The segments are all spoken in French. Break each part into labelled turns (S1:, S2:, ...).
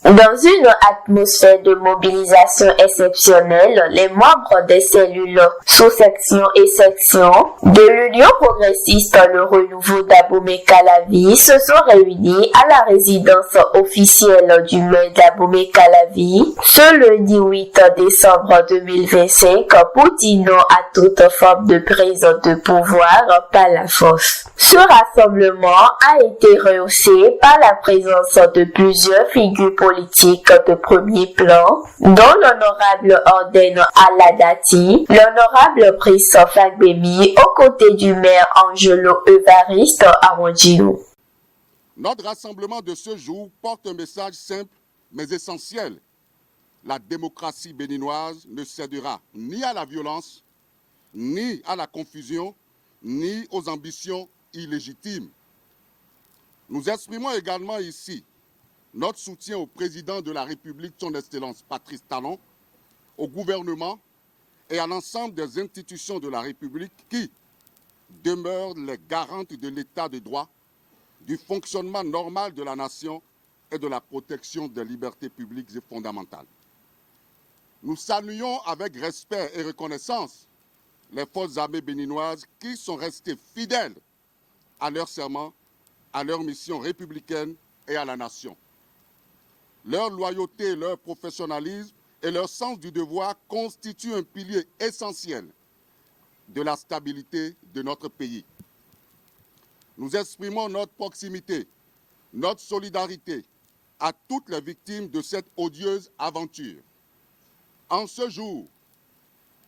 S1: Dans une atmosphère de mobilisation exceptionnelle, les membres des cellules sous-sections et sections de l'Union progressiste Le Renouveau d'Abomey-Calavi se sont réunis à la résidence officielle du maire d'Abomey-Calavi ce lundi 8 décembre 2025 pour dire non à toute forme de prise de pouvoir par la force. Ce rassemblement a été rehaussé par la présence de plusieurs figures politiques de premier plan, dont l'honorable Orden Aladati, l'honorable Brice Fagbemi, aux côtés du maire Angelo Evariste Arondino.
S2: Notre rassemblement de ce jour porte un message simple mais essentiel. La démocratie béninoise ne cédera ni à la violence, ni à la confusion, ni aux ambitions illégitimes. Nous exprimons également ici notre soutien au président de la République, son Excellence Patrice Talon, au gouvernement et à l'ensemble des institutions de la République qui demeurent les garantes de l'état de droit, du fonctionnement normal de la nation et de la protection des libertés publiques et fondamentales. Nous saluons avec respect et reconnaissance les forces armées béninoises qui sont restées fidèles à leur serment, à leur mission républicaine et à la nation. Leur loyauté, leur professionnalisme et leur sens du devoir constituent un pilier essentiel de la stabilité de notre pays. Nous exprimons notre proximité, notre solidarité à toutes les victimes de cette odieuse aventure. En ce jour,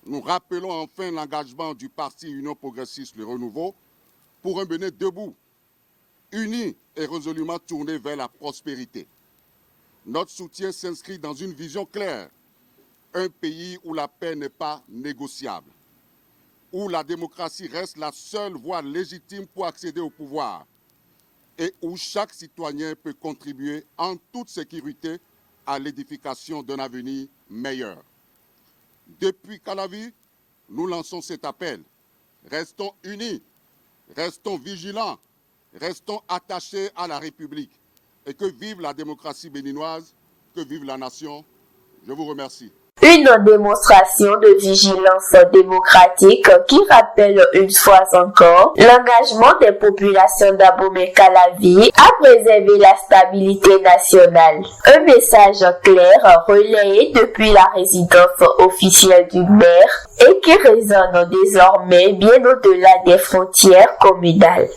S2: nous rappelons enfin l'engagement du parti Union progressiste Le Renouveau pour un Bénin debout, uni et résolument tourné vers la prospérité. Notre soutien s'inscrit dans une vision claire, un pays où la paix n'est pas négociable, où la démocratie reste la seule voie légitime pour accéder au pouvoir et où chaque citoyen peut contribuer en toute sécurité à l'édification d'un avenir meilleur. Depuis Calavi, nous lançons cet appel. Restons unis, restons vigilants, restons attachés à la République. Et que vive la démocratie béninoise, que vive la nation. Je vous remercie.
S1: Une démonstration de vigilance démocratique qui rappelle une fois encore l'engagement des populations d'Abomey-Calavi à préserver la stabilité nationale. Un message clair relayé depuis la résidence officielle du maire et qui résonne désormais bien au-delà des frontières communales.